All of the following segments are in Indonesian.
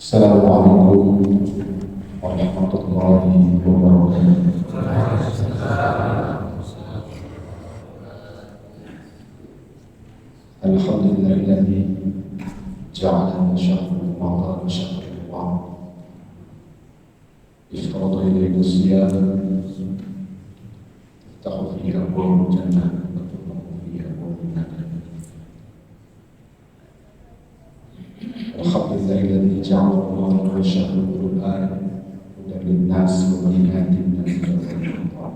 Assalamualaikum warahmatullahi wabarakatuh. Alhamdulillahilladzi ja'ala syahrul Ramadan syahrul Qur'an. Iftarada ilayhi as-siyam taftahu fihi abwaabul jannah wa tughlaqu fihi abwaabun nar. Alhamdulillahilladzi ja'ala Ramadan syahrul Qur'an hudan lin-nas wa bayyinatin minal huda wal furqan.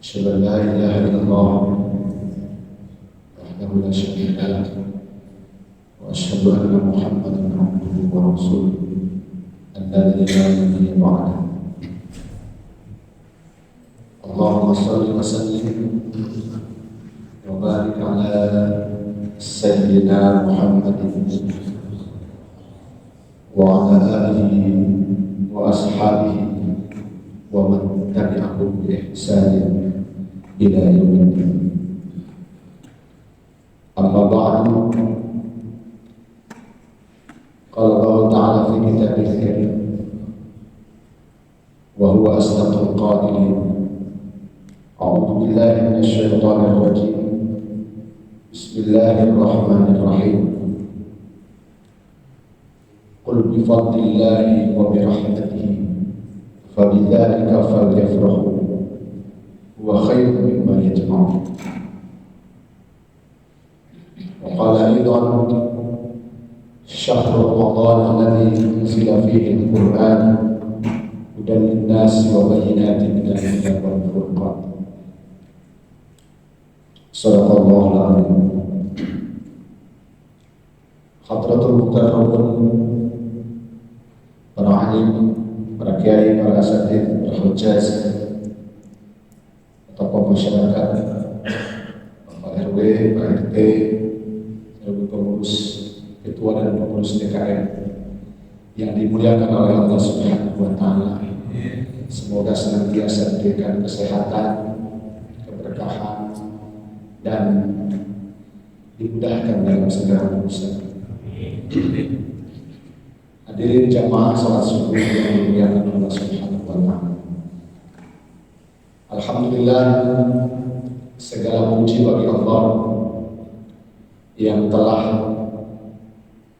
Asyhadu an la ilaha illallah wahdahu la syarika lah wa asyhadu anna Muhammadan abduhu wa rasuluh alladzi la nabiyya ba'dahu. Allahumma shalli wa sallim wa barik ala sayyidina Muhammadin wa ala alihi wa ashabihi wa man tabi'ahum bi ihsanin ila yaumil din. Amma ba'du, qala Allah ta'ala fi kitabihil karim wa huwa asdaqul qa'ilin. A'udzu billahi minasy syaithanir rajim. Bismillahirrahmanirrahim. Qul bi fadlillahi wa bi rahmatihi fabidzalika falyafrahu huwa khairun mimma yajma'un. Wa qala aidan syahrul Ramadan alladzi unzila fihi al-Qur'an hudan lin-nasi wa bayyinatin minal huda wal furqan. Sadaqallahul azim. Hadratul mukarramun, para alim, para kiai, para asatidz, para hujjaj, tokoh masyarakat, Pak RW, Pak RT, pengurus, ketua dan pengurus DKM yang dimuliakan oleh Allah Subhanahu wa Ta'ala. Semoga senantiasa diberikan kesehatan, keberkahan, dan dimudahkan dalam segala urusan. Hadirin jamaah salat subuh yang dimuliakan Allah Subhanahu wa Ta'ala. Alhamdulillah, segala puji bagi Allah yang telah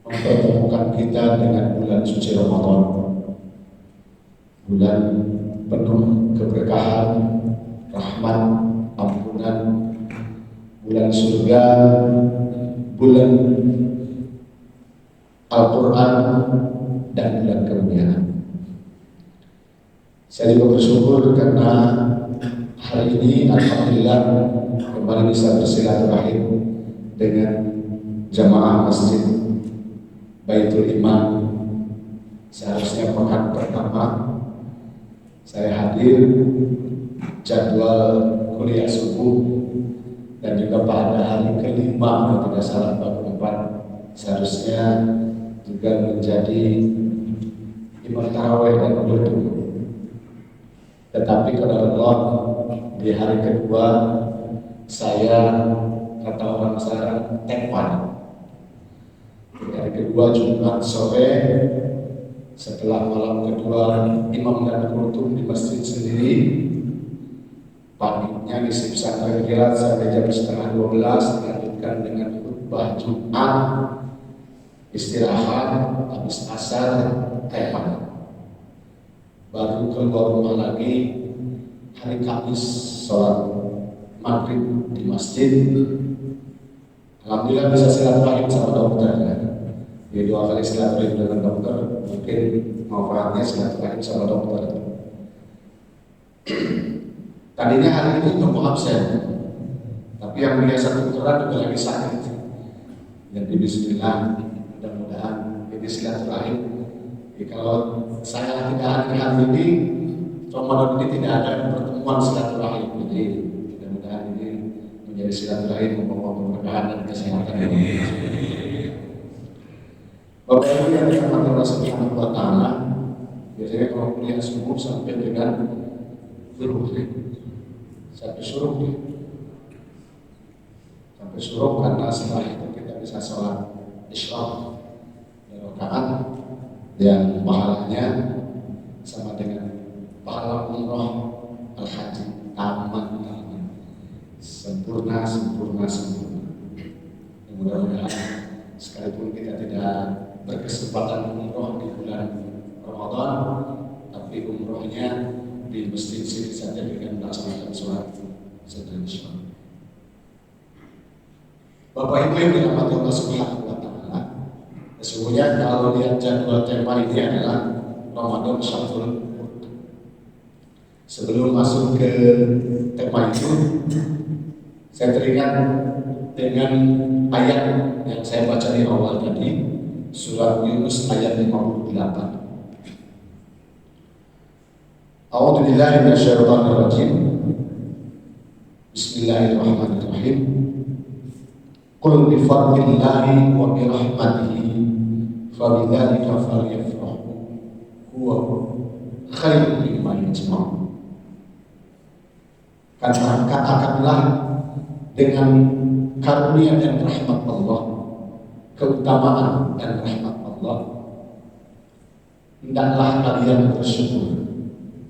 mempertemukan kita dengan bulan suci Ramadan, bulan penuh keberkahan, rahmat, ampunan, bulan surga, bulan Al-Quran, dan bulan kemuliaan. Saya juga bersyukur karena hari ini alhamdulillah kembali bisa bersilaturahim dengan jamaah masjid Baitul Imam. Seharusnya pekan pertama saya hadir, jadwal kuliah subuh, dan juga pada hari kelima kalau tidak salah atau keempat seharusnya juga menjadi imam tarawih dan duduk. Tetapi karena Allah di hari kedua saya, kata orang sekarang, tepan. Di hari kedua Jumat sore setelah malam kedua imam dan khutbah di masjid sendiri, paginya di pesantren Kilat sampai jam 11:30 dilanjutkan dengan khutbah Jumat, istirahat, habis asar tepan. Baru keluar rumah lagi hari Kamis sholat maghrib di masjid. Alhamdulillah bisa silaturahim sama dokter ya. Jadi 2 kali silaturahim dengan dokter, mungkin manfaatnya silaturahim sama dokter. Tadinya hari ini tunggu absen, tapi yang biasa dokteran juga lagi sakit. Jadi bismillah, mudah-mudahan ini silaturahim. Jadi kalau saya tidak hadir hari ini, Ramadan ini tidak ada pertemuan silaturahim. Jadi mudah-mudahan ini menjadi silaturahim membawa keberkahan dan kesehatan. Bapak Ibu yang dirahmati Allah Subhanahu wa Ta'ala, biasanya kalau kuliah subuh sampai dengan suruh sampai suruh karena setelah itu kita bisa sholat isyraq. rakaat yang pahalanya sama dengan pahala umroh al-haji, tamat sempurna. Mudah-mudahan sekalipun kita tidak berkesempatan umroh di bulan Ramadan, tapi umrohnya di masjid sini saja dengan melaksanakan sholat tradisional. Bapak Ibu yang dirahmati Allah Subhanahu wa Ta'ala, sesungguhnya kalau lihat jadwal tema ini adalah Ramadan Syaful. Sebelum masuk ke tema itu, saya teringat dengan ayat yang saya baca di awal tadi, surat Yunus ayat 58. A'udzu billahi minasyaitonir rajim. Bismillahirrahmanirrahim. Qul bi fadlillahi wa bi rahmatihi fabidzalika falyafrahu huwa khairun mimma yajma'un. Katakanlah dengan karunia dan rahmat Allah, keutamaan dan rahmat Allah, hendaklah kalian bersyukur,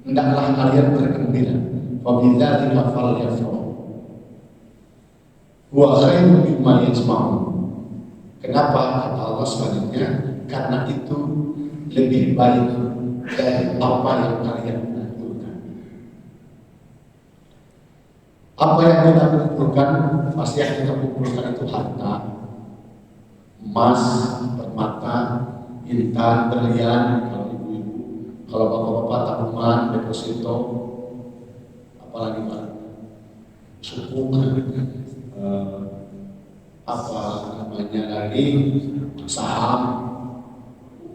hendaklah kalian bergembira. Fabidzalika falyafrahu huwa khairun mimma yajma'un. Kenapa kata Allah selanjutnya? Karena itu lebih baik dari apa yang kalian kumpulkan. Apa yang kita kumpulkan, pasti yang kita kumpulkan itu harta, emas, permata, intan, berlian, kalau ibu-ibu, kalau bapak-bapak tabungan, deposito, apalagi suku, apa namanya lagi, saham,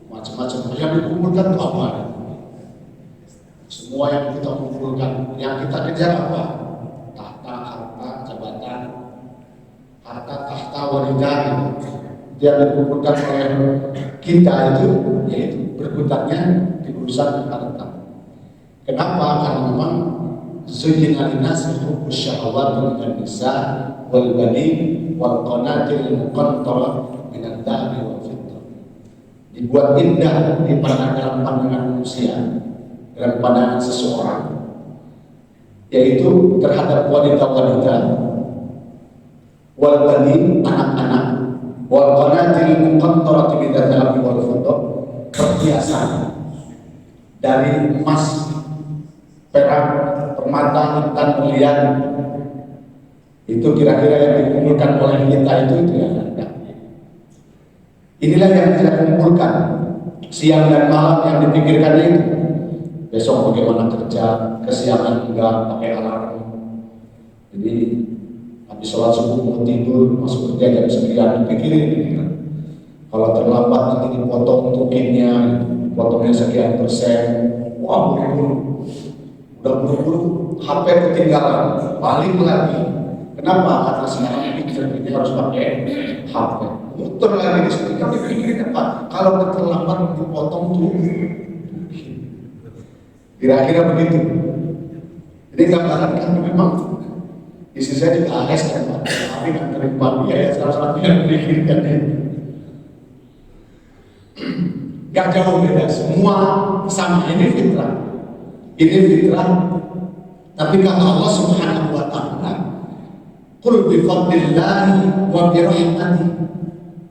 macam-macam yang dikumpulkan itu apa? Semua yang kita kumpulkan, yang kita kejar apa? Tahta, harta, jabatan, harta, tahta, wanita, yang dikumpulkan oleh kita itu, yaitu berkutatnya di urusan harta. Kenapa? Karena memang zuyyina linnasi hubbus syahawati minan nisa wal banin wal qanatil muqantarah minadh dhahabi wal fiddah. Dibuat indah di dalam pandangan manusia, dalam pandangan seseorang, yaitu terhadap wanita-wanita, wal banin, anak-anak, wal qanatil muqantarah minadh dhahabi wal fiddah, perhiasan dari emas, perak, permata, intan, berlian. Itu kira-kira yang dikumpulkan oleh kita itu ya. Inilah yang kita kumpulkan. Siang dan malam yang dipikirkannya itu. Besok bagaimana kerja, kesiangan enggak pakai alarm. Jadi habis sholat subuh mau tidur, masuk kerja jam 9 dipikirin. Kalau terlambat nanti dipotong tukinnya, potongnya sekian persen. Wah, buru-buru HP ketinggalan, balik lagi. Kenapa? Karena sekarang ini harus pakai HP. Muter lagi di sini. Kami pikirin apa? Kalau terlambat dipotong tuh, kira-kira begitu. Jadi gambaran kan memang istri saya juga AS kan, tapi nggak terima biaya salah satu yang dipikirkan itu. Gak jauh beda, semua sama, ini fitrah. Ini fitrah. Tapi kata Allah Subhanahu wa Ta'ala, qul bi fadlillahi wa bi rahmatihi.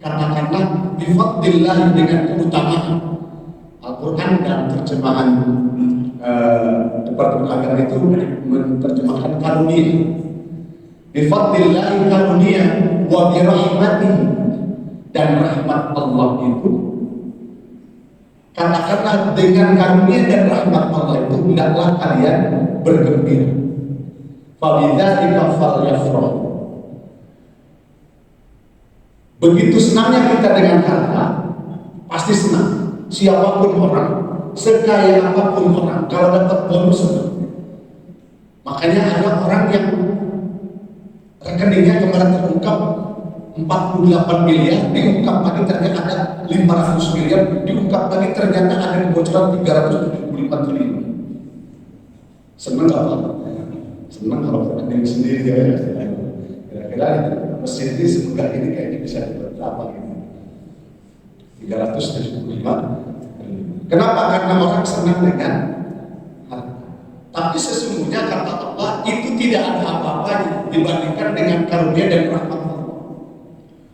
Katakanlah bi fadlillahi, dengan keutamaan. Al-Quran dan terjemahan Departemen Agama itu menerjemahkan karunia. Bi fadlillahi karunia wa bi rahmatihi, dan rahmat Allah itu, katakanlah dengan karunia dan rahmat Allah itu hendaklah kalian bergembira. Fabidzalika falyafrahu. Begitu senangnya kita dengan harta, pasti senang. Siapapun orang, sekaya apapun orang, kalau dapat bonus senang. Makanya ada orang yang rekeningnya kemarin terungkap 48 miliar, diungkap lagi ternyata ada 500 miliar, diungkap lagi ternyata ada kebocoran 375 triliun. Senang gak Pak? Senang kalau rekening sendiri ya. Kira-kira mesin ini semoga ini kayaknya bisa dibuat berapa gitu. 375. Kenapa? Karena orang senang dengan harta. Tapi sesungguhnya kata Allah itu tidak ada apa-apanya dibandingkan dengan karunia dan rahmat Allah.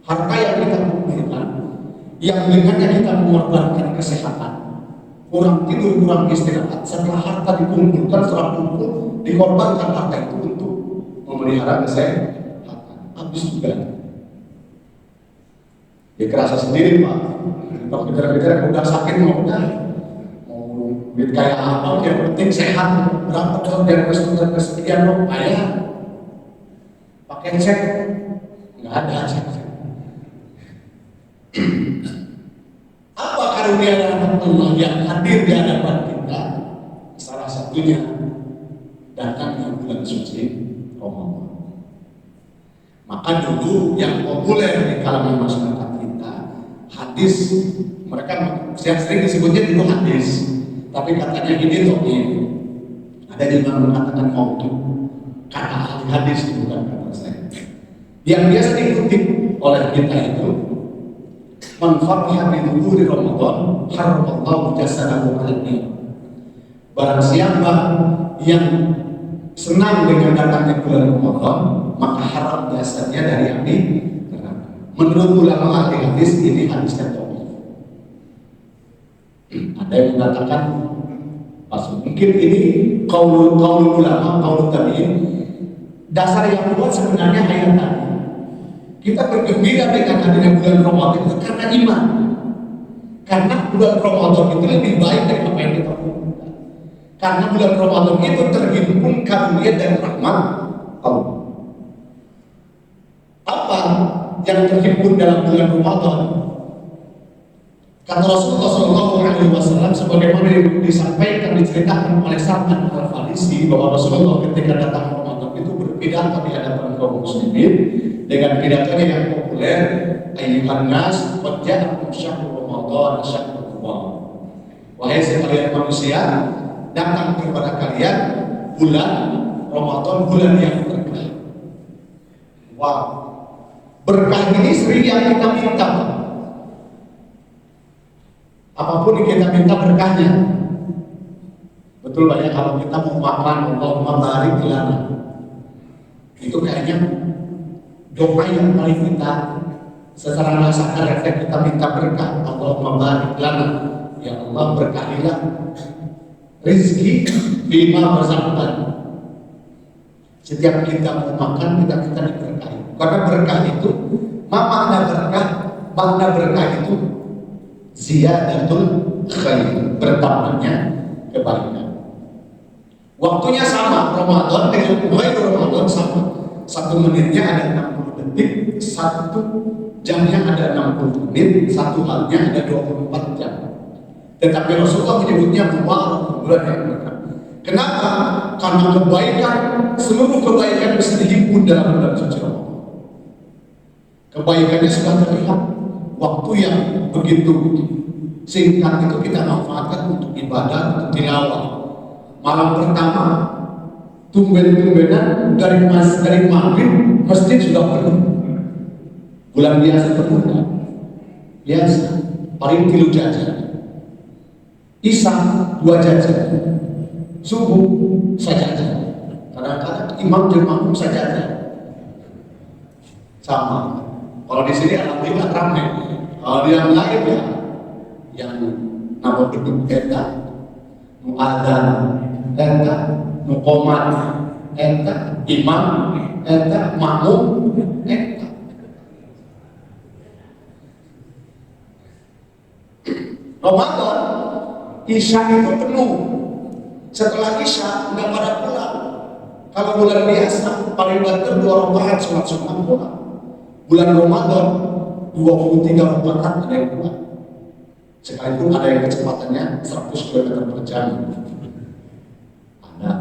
Harta yang kita kumpulkan, yang dengannya kita mengorbankan kesehatan, kurang tidur, kurang istirahat, setelah harta dikumpulkan, setelah kumpul, dikorbankan harta itu untuk memelihara kesehatan. Habis juga. Ya kerasa sendiri Pak. Kalau bicara-bicara udah sakit mau duit kayak apa, yang penting sehat. Berapa dong biar kesekian dong, ayah pakai cek, nggak ada cek. Apa karunia rahmat Allah yang hadir di hadapan kita? Salah satunya datangnya bulan suci Ramadan. Maka dulu yang populer di kalangan masyarakat kita, hadis, mereka sering disebutnya dulu hadis. Tapi katanya ini loh, ada juga mengatakan maudhu, kata ahli hadis itu bukan kata saya. Yang biasa dikutip oleh kita itu, man farha bi dhuhuri Ramadan haramallahu jasadahu 'alal nar. Barang siapa yang senang dengan datangnya bulan Ramadan, maka haram jasadnya dari api neraka. Menurut ulama ahli hadis ini hadisnya dhaif. Ada yang mengatakan mungkin ini qaul ulama, qaul tabi'in. Dasar yang kuat sebenarnya ayat tadi. Kita bergembira dengan hadirnya bulan Ramadan itu karena iman. Karena bulan Ramadan itu lebih baik dari apa yang kita lakukan. Karena bulan Ramadan itu terhimpun karunia dan rahmat Allah. Apa yang terhimpun dalam bulan Ramadan? Kata Rasulullah SAW, sebagaimana disampaikan, diceritakan oleh Salman Al-Farisi, bahwa Rasulullah ketika datang Ramadan itu berpidato di hadapan kaum muslimin dengan pidatonya yang populer, ayyuhan nas qad ja'akum syahrul ramadan syahrul quwwah. Wahai sekalian manusia, datang kepada kalian bulan Ramadan, bulan yang berkah. Wow, berkah ini sering yang kita minta. Apapun yang kita minta berkahnya. Betul banyak kalau kita mau makan, Allahumma barik lana. Itu kayaknya doa yang paling kita secara nggak refleks kita minta berkah. Allahumma barik lana. Ya Allah berkahilah rizki bima bersangkutan. Setiap kita mau makan, kita diberkahi. Karena berkah itu, makna berkah itu ziyadatul khair, bertambahnya kebaikan. Waktunya sama, Ramadan dengan mulai Ramadan sama. 1 menitnya ada 60 detik, 1 jamnya ada 60 menit, 1 halnya ada 24 jam. Tetapi Rasulullah menyebutnya mubarak, bulan yang berkah. Kenapa? Karena kebaikan, seluruh kebaikan bisa dihimpun dalam bulan suci Ramadan. Kebaikannya sudah terlihat. Waktu yang begitu singkat itu kita manfaatkan untuk ibadah, untuk tilawah. Malam pertama, tumben-tumbenan dari maghrib masjid sudah penuh. Bulan biasa penuh kan? Biasa, paling 3 jajan. Isya 2 jajan. Subuh sajadah. Kadang-kadang imam dan makmum sajadah. Sama. Kalau di sini alhamdulillah ramai. Kalau di yang lain ya, yang nama gedung eta, muadzan, eta, muqomat, eta, imam, eta, makmum, eta. Ramadan, Isya itu penuh. Setelah Isya nggak pada pulang. Kalau bulan biasa paling banter 2 rakaat sholat sunat pulang. Bulan Ramadan 23 rakaat ada yang pulang. Sekalipun ada yang kecepatannya 100 km per jam. Ada.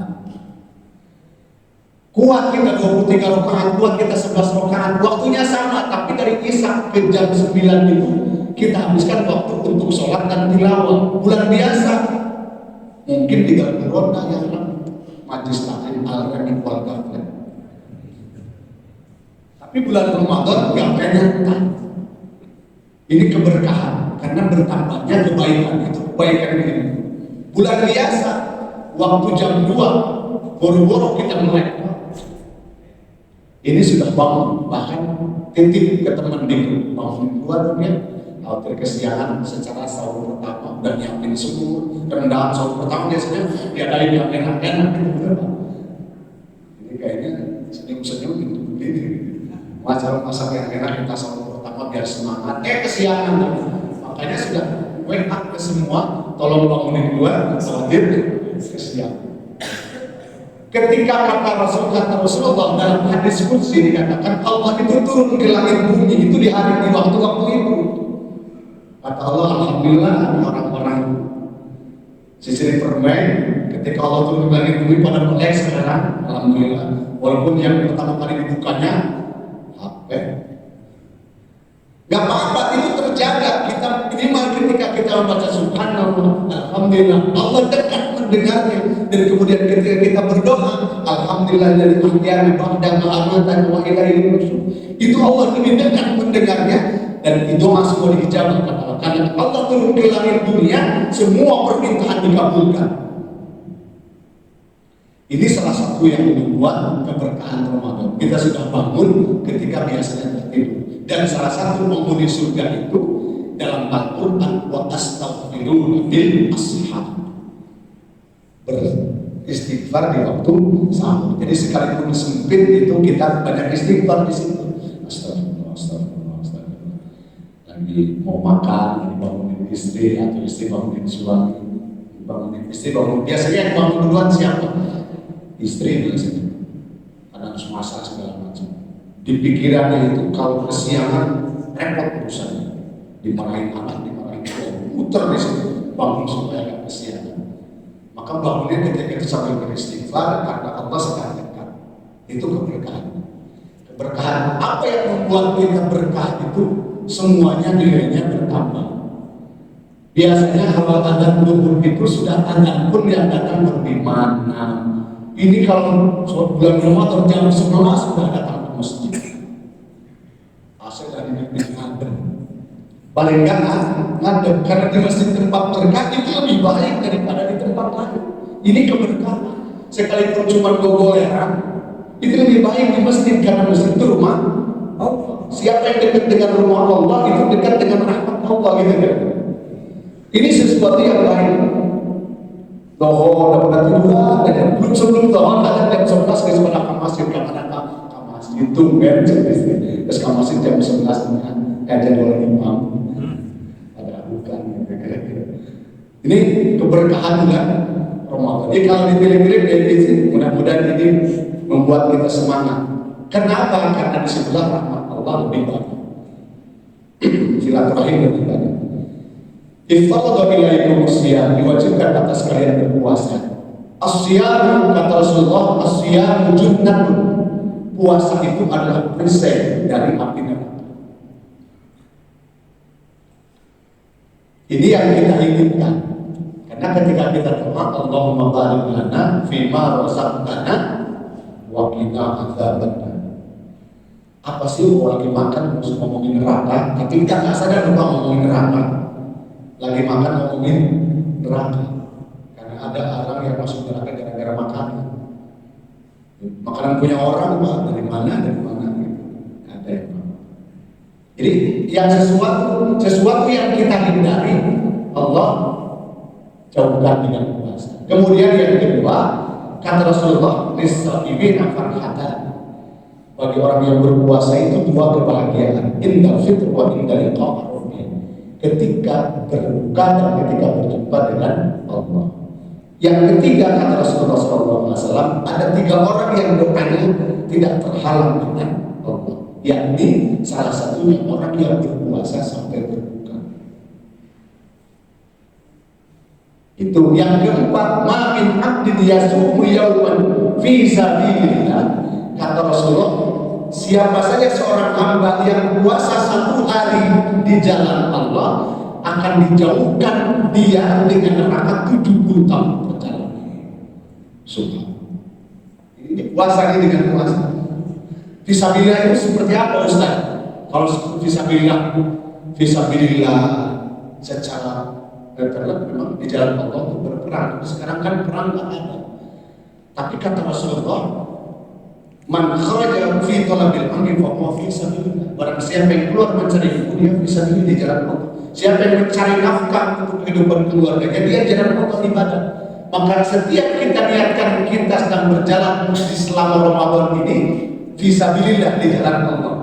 Kuat kita 23 rakaat, kuat kita 11 rakaat. Waktunya sama, tapi dari Isya ke jam 9 itu kita habiskan waktu untuk sholat dan tilawah. Bulan biasa mungkin 30 ronda yang majlis taklim al-Rabi wal Ghaflah. Tapi bulan Ramadan nggak pengen. Ini keberkahan. karena bertambahnya kebaikan. Itu kebaikan ini. Bulan biasa, waktu jam 2, boro-boro kita melek. Ini sudah bangun, bahkan titip ke teman di bangun dua dunia. Khawatir kesiangan secara sahur pertama, udah nyiapin suku, rendang sahur pertama biasanya diadain yang enak-enak gitu. Ini kayaknya senyum-senyum gitu begini. Masak yang enak kita sahur pertama biar semangat. Kesiangan, makanya sudah wake up ke semua, tolong bangunin dua, khawatir kesiangan. Ketika kata Rasulullah dalam hadis qudsi dikatakan Allah itu turun ke langit bumi itu di waktu-waktu itu. Kata Allah, alhamdulillah orang-orang sisi permen ketika Allah turun ke langit bumi pada melek sekarang, alhamdulillah. Walaupun yang pertama kali dibukanya HP. Gak apa-apa, itu terjaga. Kita minimal ketika kita membaca subhanallah, alhamdulillah, Allah dekat mendengarnya. Dan kemudian ketika kita berdoa, alhamdulillah dari ahyana ba'da ma'amatan wa ilaihi nusyur. Itu Allah lebih dekat mendengarnya dan itu masuk dijawab karena Allah turun ke langit dunia, semua permintaan dikabulkan. Ini salah satu yang membuat keberkahan Ramadan. Kita sudah bangun ketika biasanya tertidur. Dan salah satu penghuni surga itu dalam Al-Quran wa astaghfiruna bil ashab, beristighfar di waktu sahur. Jadi sekalipun sempit itu kita banyak istighfar di situ. Astagfirullah, astagfirullah, astagfirullah. Lagi mau makan, bangunin istri atau istri bangunin suami, bangunin istri bangun. Biasanya yang bangun duluan siapa? Istri biasanya. Kadang harus masak segala macam. Di pikirannya itu kalau kesiangan repot urusannya, dimarahin anak, dimarahin suami, muter di situ, bangun supaya gak kesiangan. Maka bangunnya ketika kita sambil beristighfar karena Allah sedang dekat. Itu keberkahan. Keberkahan apa yang membuat kita berkah itu semuanya nilainya bertambah. Biasanya kalau adzan zuhur itu sudah adzan pun yang datang berlima. Ini kalau bulan Ramadan jam 11 sudah datang ke masjid. Asal dari ngadem. Paling nggak ngadem karena di masjid tempat berkah itu lebih baik daripada di tempat lain. Ini keberkahan. Sekalipun cuma gogoleran, itu lebih baik di masjid karena masjid itu rumah Allah. Siapa yang dekat dengan rumah Allah itu dekat dengan rahmat Allah gitu kan. Ini sesuatu yang baik. Dohor dan tiduran dan belum sebelum dohor ada jam 11 ke sebelah masjid karena masjid itu kan terus ke masjid jam 11 ada oleh imam ada bukan ini keberkahan bulan Ramadan. Jadi kalau dipilih-pilih dari mudah-mudahan ini membuat kita semangat. Kenapa? Karena di sebelah rahmat Allah lebih banyak, silaturahim lebih banyak. Iftaradha ilaikum as-siyam, diwajibkan atas kalian berpuasa. As-siyam kata Rasulullah, as-siyam junnatun. Puasa itu adalah perisai dari api neraka. Ini yang kita inginkan. Karena ketika kita doa, Allahumma barik lana fima razaqtana wa qina adzabannar. Apa sih orang lagi makan harus ngomongin neraka, tapi kita nggak sadar lupa ngomongin neraka. Lagi makan ngomongin neraka, karena ada orang yang masuk neraka gara-gara makanan. Makanan punya orang, dari mana gitu. Ada yang jadi yang sesuatu yang kita hindari Allah jauhkan dengan puasa. Kemudian yang kedua kata Rasulullah, lis-shaimina farhatan. Bagi orang yang berpuasa itu dua kebahagiaan, indal fitr wa indal liqa' ketika berbuka dan ketika berjumpa dengan Allah. Yang ketiga kata Rasulullah SAW, ada 3 orang yang doanya tidak terhalang dengan Allah, yakni salah satunya orang yang berpuasa sampai berbuka. Itu yang keempat, ma min abdin yasumu yawman fi sabilillah. Kata Rasulullah, siapa saja seorang hamba yang puasa 1 hari di jalan Allah akan dijauhkan dia dengan neraka 70 tahun perjalanan. Subhanallah. Ini puasa ini dengan puasa. Fisabilillah itu seperti apa Ustaz? Kalau fisabilillah secara literal memang di jalan Allah itu berperang. Sekarang kan perang nggak ada. Tapi kata Rasulullah, man kharaja fi talabil ilmi fa huwa fi sabilillah. Barang siapa yang keluar mencari ilmu, dia fi sabilillah, di jalan Allah. Siapa yang mencari nafkah untuk kehidupan keluarganya, dia jalan Allah ibadah. Maka setiap kita niatkan kita sedang berjalan di selama Ramadan ini fi sabilillah, di jalan Allah.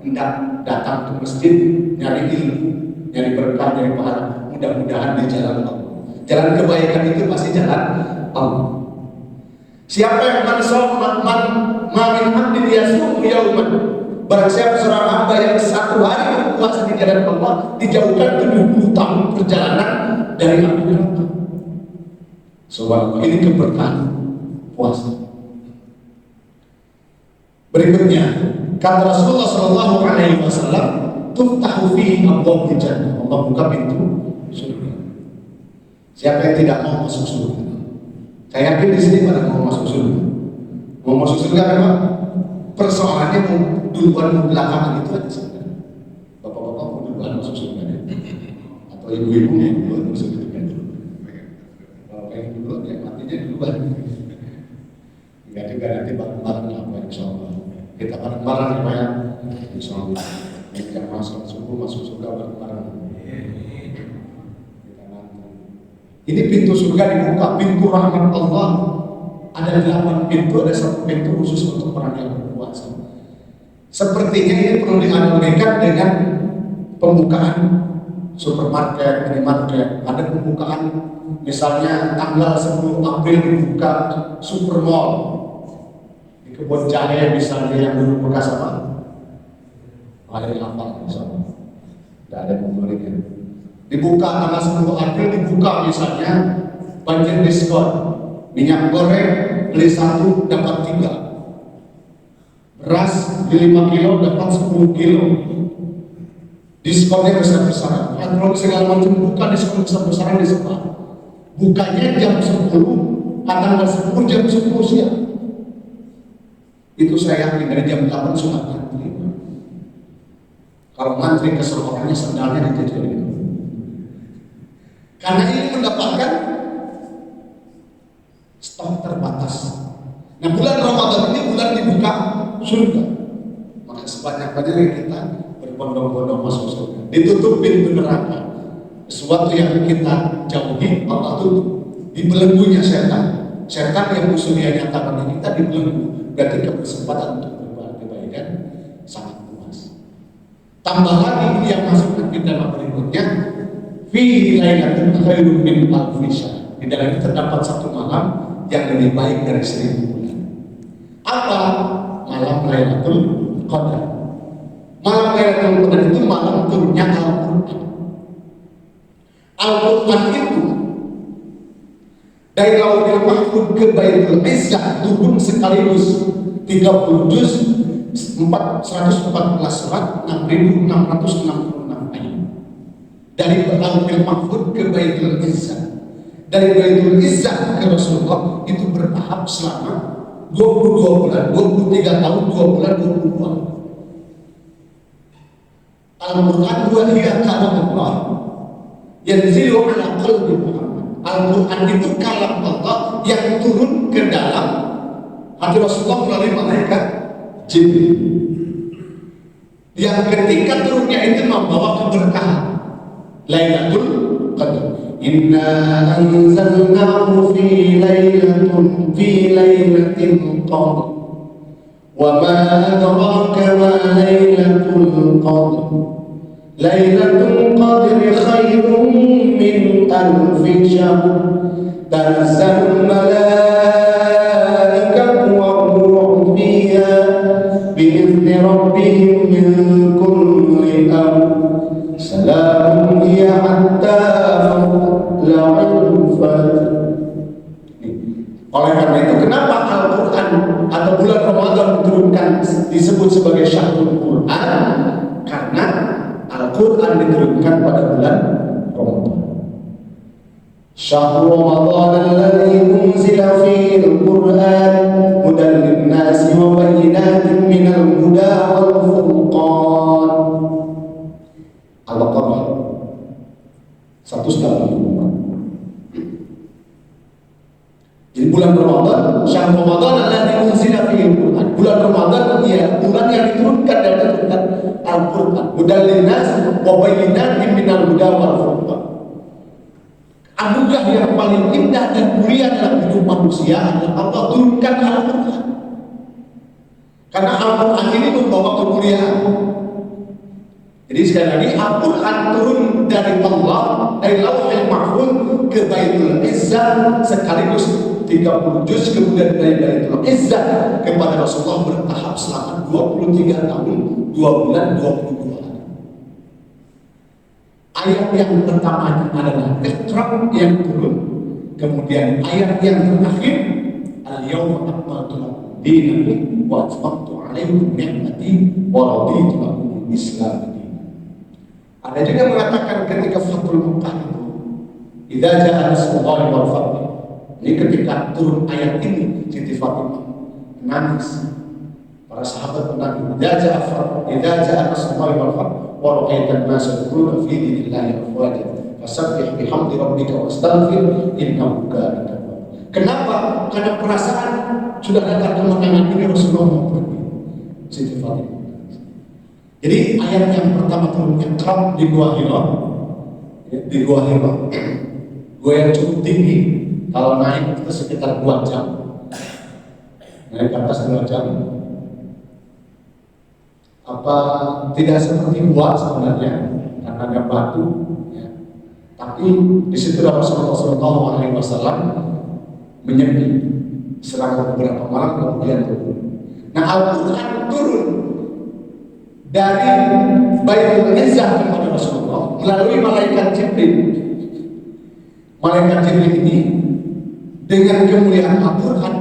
Hendak datang ke masjid nyari ilmu, nyari berkah, nyari pahala. Mudah-mudahan di jalan Allah. Jalan kebaikan itu pasti jalan Allah. Siapa yang mamin abdin yasum yauman, barang siapa seorang hamba yang satu hari berpuasa di jalan Allah, dijauhkan 70 tahun perjalanan dari api neraka. Subhanallah, ini keberkahan puasa. Berikutnya, kata Rasulullah SAW, tuftahu fihi abwaabul jannah. Allah buka pintu surga. Siapa yang tidak mau masuk surga? Saya yakin di sini pada mau masuk surga. Mau masuk surga memang persoalannya mau duluan mau belakangan itu aja sebenarnya. Bapak-bapak mau duluan masuk surga ya? Atau ibu-ibu mau duluan masuk surga? Kalau pengen duluan ya matinya duluan. Enggak juga nanti bareng-bareng apa insya Allah. Kita bareng-bareng ya Pak ya. Insya Allah. Jika masuk surga bareng-bareng. Ini pintu surga dibuka, pintu rahmat Allah. Ada 8 pintu, ada 1 pintu khusus untuk orang yang berpuasa. Sepertinya ini perlu dianalogikan dengan pembukaan supermarket, minimarket. Ada pembukaan, misalnya tanggal 10 April dibuka Supermall di Kebon Jahe misalnya, yang dulu bekas apa? Ada yang hafal misalnya. Tidak ada yang memberikan. Dibuka tanggal 10 April, dibuka misalnya budget diskon. Minyak goreng beli 1 dapat 3. Beras beli 5 kilo dapat 10 kilo. Diskonnya besar-besaran. Kalau segala macam buka diskon besar-besaran disebar. Bukanya jam 10, tanggal 10 jam 10 siang. Itu saya yakin dari jam 8 sudah mantri. Kalau mantri kesel orangnya sendalnya dijajarin. Karena ini mendapatkan stok terbatas. Nah, bulan Ramadan ini bulan dibuka surga. Maka sebanyak-banyaknya kita berbondong-bondong masuk surga. Ditutup pintu neraka. Sesuatu yang kita jauhi, Allah tutup. Dibelenggunya setan. Setan yang musuhnya nyatakan kita dibelenggu. Berarti kesempatan untuk berbuat kebaikan sangat luas. Tambah lagi yang masuk ke dalam berikutnya. Fi lailatin khairun min alfi syahr. Di dalam itu terdapat 1 malam yang lebih baik dari 1000 bulan. Apa? Malam Lailatul Qadar. Malam Lailatul Qadar itu malam turunnya Al-Quran. Al-Quran itu dari Lauhul Mahfuz ke Baitul Izzah turun sekaligus 30 juz, 114 surat, 6.666 ayat. Dari Lauhul Mahfuz ke Baitul Izzah, dari Baitul Izzah ke Rasulullah itu bertahap selama 22 bulan, 23 tahun, 2 bulan, 20 bulan. Al-Quran huwa kalamullah yanzilu ala qalbi Muhammad. Al-Quran itu kalam Allah yang turun ke dalam hati Rasulullah melalui malaikat Jibril. Yang ketika turunnya itu membawa keberkahan. Lailatul Qadar. Inna anzalnahu fi lailatin qadr. Wa ma adraka ma lailatul qadr. Lailatul qadri khairun min alfi syahr. Tanazzalul malaikatu war-ruhu fiha bi'izni rabbihim min kulli amr. Salamun hiya hatta matla'il fajr. Oleh karena itu, kenapa Al-Quran atau bulan Ramadan diturunkan disebut sebagai Syahrul Quran? Karena Al-Quran diturunkan pada bulan Ramadan. Syahrul Ramadan alladzi unzila fihi al-Quran hudan lin-nasi wa bayyinatin minal huda wal furqan. Al-Baqarah bulan Ramadan, syahr Ramadan alladzi unzila fihi al-Qur'an. Bulan Ramadan ialah bulan yang diturunkan dan diturunkan Al-Qur'an. Hudan linnas wa bayyinatin minal huda wal furqan. Anugerah yang paling indah dan mulia dalam hidup manusia adalah Allah turunkan Al-Qur'an. Karena Al-Qur'an ini membawa kemuliaan. Jadi sekali lagi Al-Quran turun dari Allah, dari Lauhul Mahfuz ke Baitul Izzah sekaligus 30 juz, kemudian dari Baitul Izzah kepada Rasulullah bertahap selama 23 tahun 2 bulan 22 hari. Ayat yang pertama adalah Iqra yang turun, kemudian ayat yang terakhir Al-Yawma akmaltu lakum dinakum wa atmamtu alaikum ni'mati wa raditu lakum al-Islam. Ada juga mengatakan ketika Fathul Makkah itu, idza jaa nasrullahi wal fath. Ini ketika turun ayat ini, Siti Fatimah menangis. Para sahabat menangis. Idza jaa nasrullahi wal fath wa ra'aita an-nasa yadkhuluna fi dinillahi afwaja fasabbih bihamdi rabbika wastaghfir innahu kana tawwaba. Kenapa? Karena perasaan sudah datang kemenangan ini Rasulullah mempergi. Siti Fatimah. Jadi ayat yang pertama turun Iqra di Gua Hira, di Gua Hira, gua yang cukup tinggi, kalau naik itu sekitar 2 jam, naik ke atas 2 jam. Apa tidak seperti gua sebenarnya karena ada batu, ya. Tapi di situ Rasulullah SAW menyepi selama beberapa malam kemudian turun. Nah Al-Quran turun dari Baitul Izzah kepada Rasulullah melalui malaikat Jibril. Malaikat Jibril ini dengan kemuliaan Al-Quran,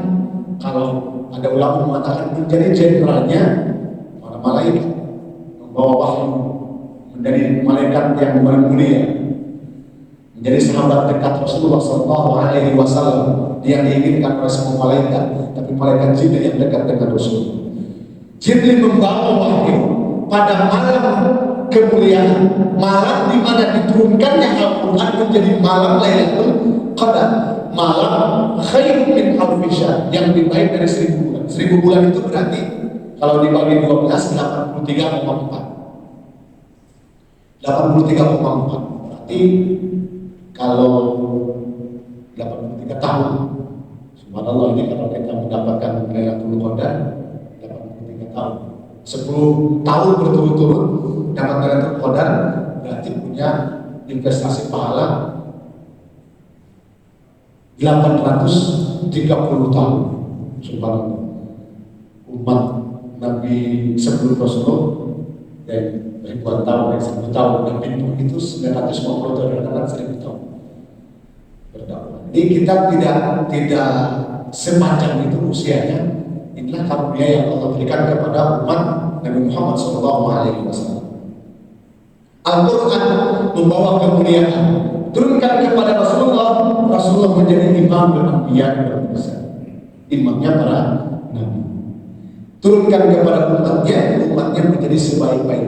kalau ada ulama mengatakan menjadi jenderalnya para malaikat, membawa wahyu, menjadi malaikat yang mulia, menjadi sahabat dekat Rasulullah SAW yang diinginkan oleh semua malaikat, tapi malaikat Jibril yang dekat dengan Rasulullah. Jibril membawa wahyu pada malam kemuliaan, malam di mana diturunkannya Al-Quran menjadi malam Lailatul Qadar, malam khairun min alfi syahr, yang lebih baik dari 1000 bulan. 1000 bulan itu berarti kalau dibagi 12, 83,4. 83,4 berarti kalau 83 tahun. Subhanallah, ini kalau kita mendapatkan Lailatul Qadar 83 tahun. 10 tahun berturut-turut dapat Lailatul Qadar berarti punya investasi pahala 830 tahun. Subhanallah. Umat Nabi sebelum Rasulullah dan ribuan tahun, 1000 tahun, Nabi Nuh itu 950 tahun, dan 1000 tahun berdakwah. Jadi kita tidak sepanjang itu usianya. Inilah karunia yang Allah berikan kepada umat Nabi Muhammad SAW. Al-Quran membawa kemuliaan, turunkan kepada Rasulullah. Rasulullah menjadi imam dan anbiya dan besar, imamnya para nabi. Turunkan kepada umatnya menjadi sebaik-baik